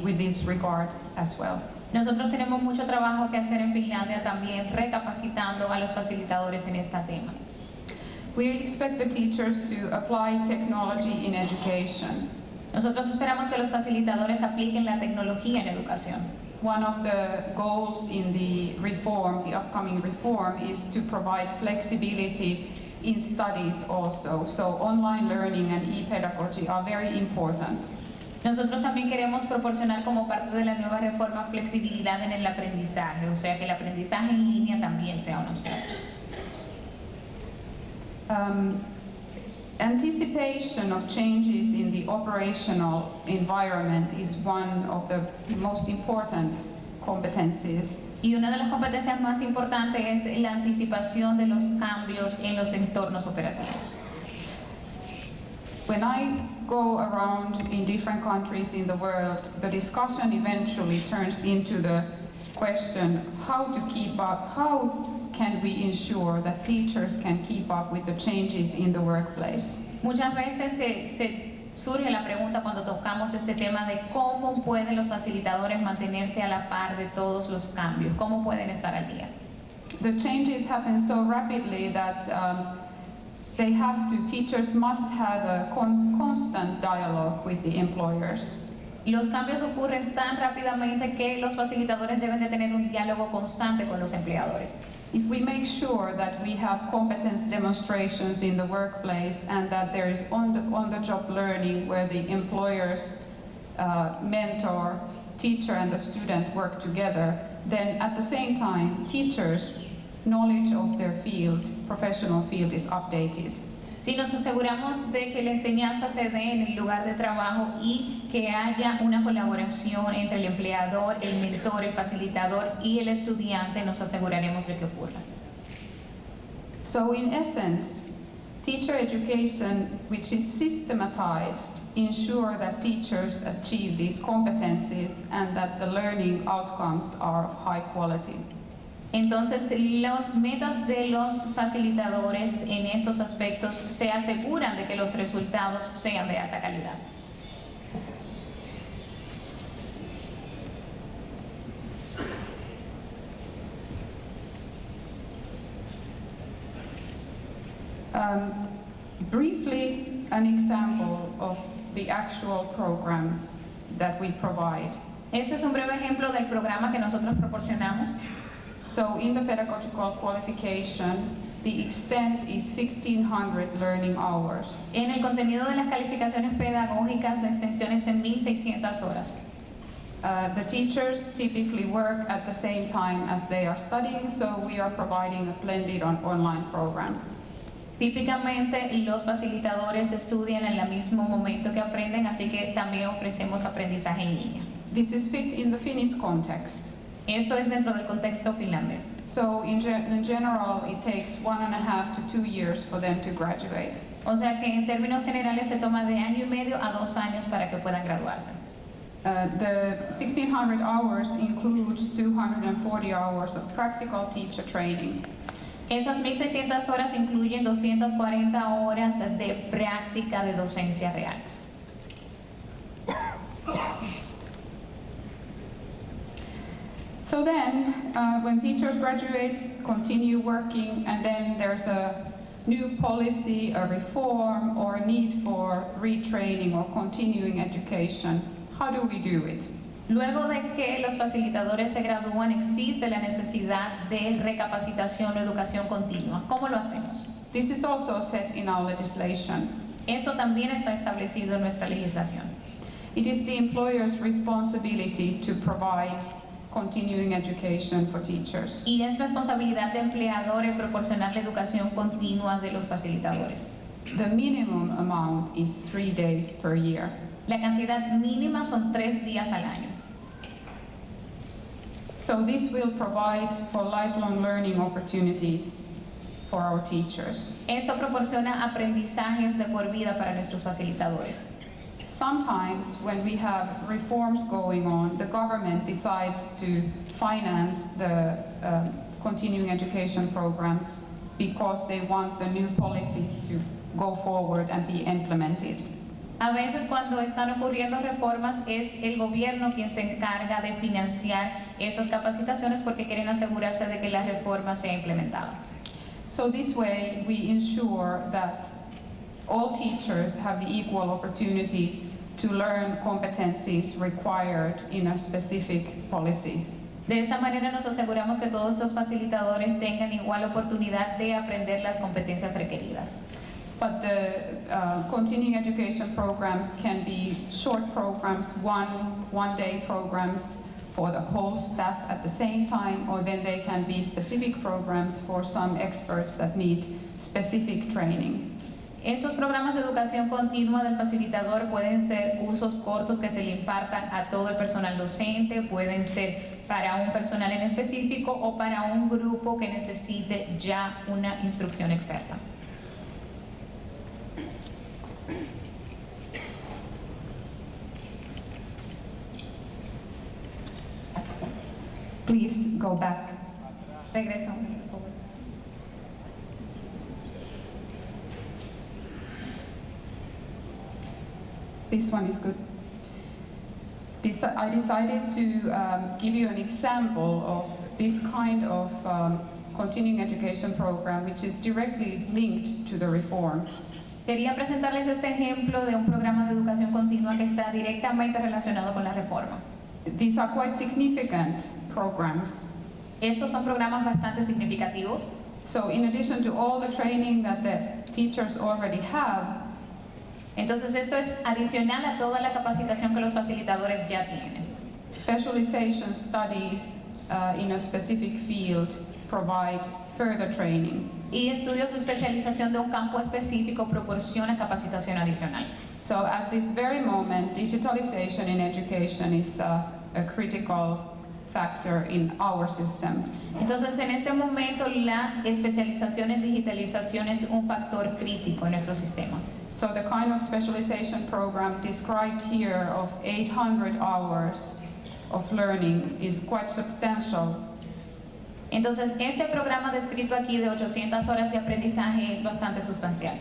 with this regard as well. Nosotros tenemos mucho trabajo que hacer en Finlandia también, recapacitando a los facilitadores en este tema. We expect the teachers to apply technology in education. Nosotros esperamos que los facilitadores apliquen la tecnología en educación. One of the goals in the reform, the upcoming reform, is to provide flexibility in studies also. So online learning and e-pedagogy are very important. Nosotros también queremos proporcionar como parte de la nueva reforma flexibilidad en el aprendizaje, o sea que el aprendizaje en línea también sea una opción. Anticipation of changes in the operational environment is one of the most important competencies. Y una de las competencias más importantes es la anticipación de los cambios en los entornos operativos. When I go around in different countries in the world, the discussion eventually turns into the question how to keep up, how can we ensure that teachers can keep up with the changes in the workplace? Muchas veces surge la pregunta cuando tocamos este tema de cómo pueden los facilitadores mantenerse a la par de todos los cambios, cómo pueden estar al día. The changes happen so rapidly that teachers must have a constant dialogue with the employers. Los cambios ocurren tan rápidamente que los facilitadores deben de tener un diálogo constante con los empleadores. If we make sure that we have competence demonstrations in the workplace and that there is on-the-job learning where the employers, mentor, teacher and the student work together, then at the same time, teachers' knowledge of their field, professional field, is updated. Si nos aseguramos de que la enseñanza se dé en el lugar de trabajo y que haya una colaboración entre el empleador, el mentor, el facilitador y el estudiante, nos aseguraremos de que ocurra. So in essence, teacher education, which is systematized, ensure that teachers achieve these competencies and that the learning outcomes are of high quality. Entonces, las metas de los facilitadores en estos aspectos se aseguran de que los resultados sean de alta calidad. Briefly, an example of the actual program that we provide. Esto es un breve ejemplo del programa que nosotros proporcionamos. So in the pedagogical qualification, the extent is 1,600 learning hours. En el contenido de las calificaciones pedagógicas, la extensión es de 1.600 horas. The teachers typically work at the same time as they are studying, so we are providing a blended online program. Típicamente los facilitadores estudian en el mismo momento que aprenden, así que también ofrecemos aprendizaje en línea. This is fit in the Finnish context. Esto es dentro del contexto finlandés. So in general, it takes 1.5 to 2 years for them to graduate. O sea que en términos generales se toma de 1 año y medio a 2 años para que puedan graduarse. The 1,600 hours includes 240 hours of practical teacher training. Esas 1.600 horas incluyen 240 horas de práctica de docencia real. So then, when teachers graduate, continue working, and then there's a new policy, a reform, or a need for retraining or continuing education, how do we do it? Luego de que los facilitadores se gradúan, existe la necesidad de recapacitación o educación continua. ¿Cómo lo hacemos? This is also set in our legislation. Esto también está establecido en nuestra legislación. It is the employer's responsibility to provide continuing education for teachers. Y es responsabilidad del empleador el proporcionar la educación continua de los facilitadores. The minimum amount is 3 days per year. La cantidad mínima son 3 días al año. So this will provide for lifelong learning opportunities for our teachers. Esto proporciona aprendizajes de por vida para nuestros facilitadores. Sometimes when we have reforms going on, the government decides to finance the continuing education programs because they want the new policies to go forward and be implemented. A veces cuando están ocurriendo reformas es el gobierno quien se encarga de financiar esas capacitaciones porque quieren asegurarse de que la reforma sea implementada. So this way we ensure that all teachers have the equal opportunity to learn competencies required in a specific policy. De esta manera nos aseguramos que todos los facilitadores tengan igual oportunidad de aprender las competencias requeridas. But the continuing education programs can be short programs, one-day programs for the whole staff at the same time, or then they can be specific programs for some experts that need specific training. Estos programas de educación continua del facilitador pueden ser cursos cortos que se le impartan a todo el personal docente, pueden ser para un personal en específico o para un grupo que necesite ya una instrucción experta. Please go back. Regresa, por favor. This one is good. I decided to give you an example of this kind of continuing education program, which is directly linked to the reform. Quería presentarles este ejemplo de un programa de educación continua que está directamente relacionado con la reforma. These are quite significant programs. Estos son programas bastante significativos. So in addition to all the training that the teachers already have, entonces esto es adicional a toda la capacitación que los facilitadores ya tienen. Specialization studies in a specific field provide further training. Y estudios de especialización de un campo específico proporciona capacitación adicional. So at this very moment, digitalization in education is a critical factor in our system. Entonces, en este momento, la especialización en digitalización es un factor crítico en nuestro sistema. So the kind of specialization program described here of 800 hours of learning is quite substantial. Entonces, este programa descrito aquí de 800 horas de aprendizaje es bastante sustancial.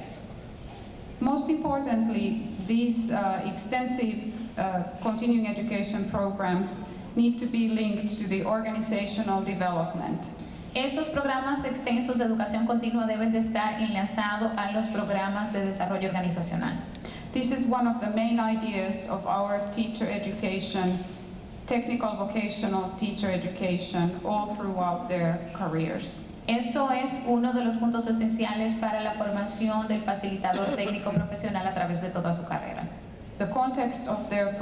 Most importantly, these extensive continuing education programs need to be linked to the organizational development. Estos programas extensos de educación continua deben de estar enlazados a los programas de desarrollo organizacional. This is one of the main ideas of our teacher education technical vocational teacher education all throughout their careers. Esto es uno de los puntos esenciales para la formación del facilitador técnico profesional a través de toda su carrera. The context of their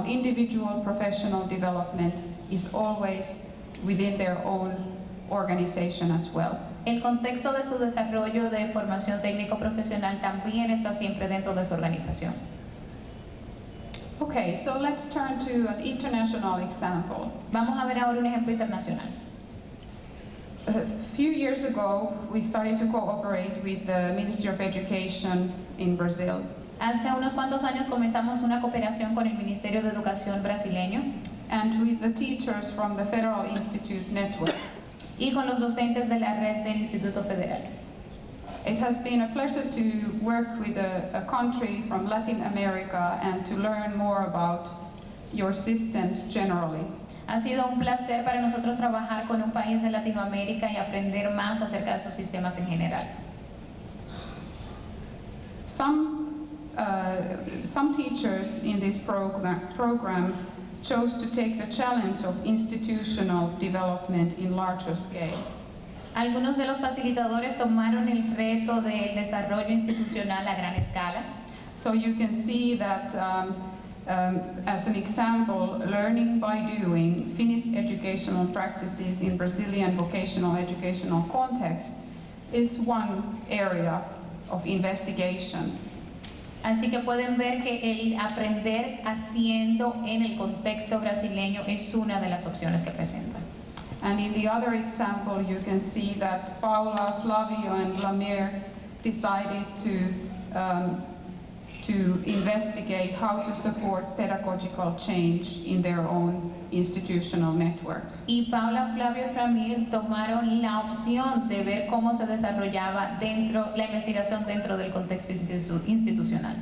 individual professional development is always within their own organization as well. El contexto de su desarrollo de formación técnico profesional también está siempre dentro de su organización. Okay, so let's turn to an international example. Vamos a ver ahora un ejemplo internacional. A few years ago, we started to cooperate with the Ministry of Education in Brazil. Hace unos cuantos años comenzamos una cooperación con el Ministerio de Educación brasileño and with the teachers from the Federal Institute Network. y con los docentes de la red del Instituto Federal. It has been a pleasure to work with a country from Latin America and to learn more about your systems generally. Ha sido un placer para nosotros trabajar con un país de Latinoamérica y aprender más acerca de sus sistemas en general. Some teachers in this program chose to take the challenge of institutional development in larger scale. Algunos de los facilitadores tomaron el reto del desarrollo institucional a gran escala. So you can see that as an example, learning by doing Finnish educational practices in Brazilian vocational educational context is one area of investigation. Así que pueden ver que el aprender haciendo en el contexto brasileño es una de las opciones que presentan. And in the other example, you can see that Paula, Flavio, and Lamir decided to investigate how to support pedagogical change in their own institutional network. Y Paula, Flavio y Framil tomaron la opción de ver cómo se desarrollaba la investigación dentro del contexto institucional.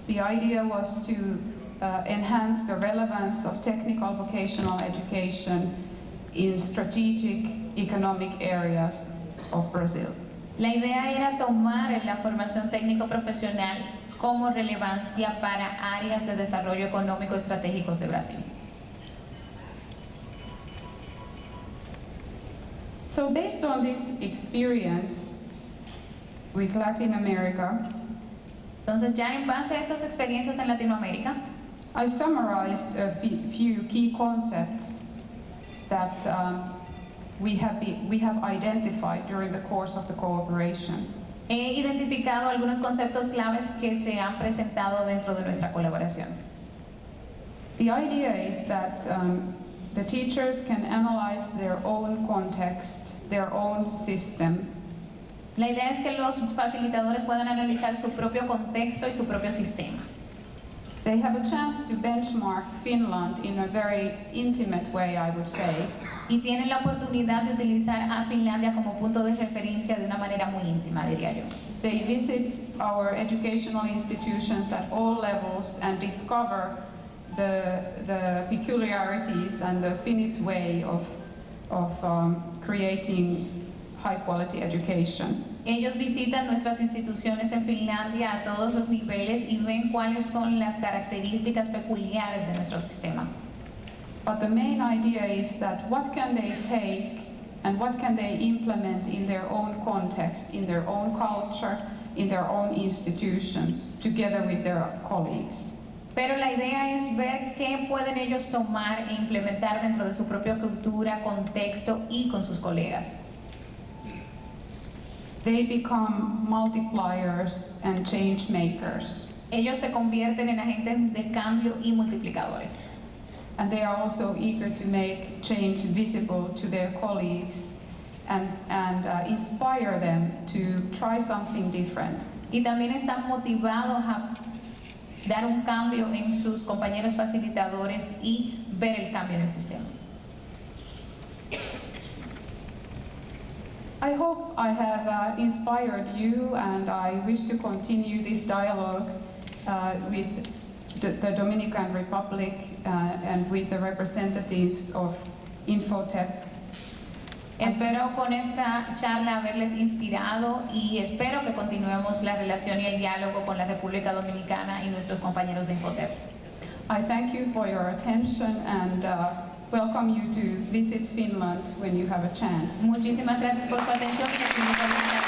The idea was to enhance the relevance of technical vocational education in strategic economic areas of Brazil. La idea era tomar la formación técnico profesional como relevancia para áreas de desarrollo económico estratégicos de Brasil. So based on this experience with Latin America, entonces ya en base a estas experiencias en Latinoamérica, I summarized a few key concepts that we have identified during the course of the cooperation. He identificado algunos conceptos claves que se han presentado dentro de nuestra colaboración. The idea is that the teachers can analyze their own context, their own system. La idea es que los facilitadores puedan analizar su propio contexto y su propio sistema. They have a chance to benchmark Finland in a very intimate way, I would say. Y tienen la oportunidad de utilizar a Finlandia como punto de referencia de una manera muy íntima, diría yo. They visit our educational institutions at all levels and discover the peculiarities and the Finnish way of creating high-quality education. Ellos visitan nuestras instituciones en Finlandia a todos los niveles y ven cuáles son las características peculiares de nuestro sistema. But the main idea is that what can they take and what can they implement in their own context, in their own culture, in their own institutions, together with their colleagues. Pero la idea es ver qué pueden ellos tomar e implementar dentro de su propia cultura, contexto y con sus colegas. They become multipliers and change makers. Ellos se convierten en agentes de cambio y multiplicadores. And they are also eager to make change visible to their colleagues and inspire them to try something different. Y también están motivados a dar un cambio en sus compañeros facilitadores y ver el cambio en el sistema. I hope I have inspired you, and I wish to continue this dialogue with the Dominican Republic and with the representatives of Infotep. Espero con esta charla haberles inspirado y espero que continuemos la relación y el diálogo con la República Dominicana y nuestros compañeros de Infotep. I thank you for your attention and welcome you to visit Finland when you have a chance. Muchísimas gracias por su atención y les invito a visitar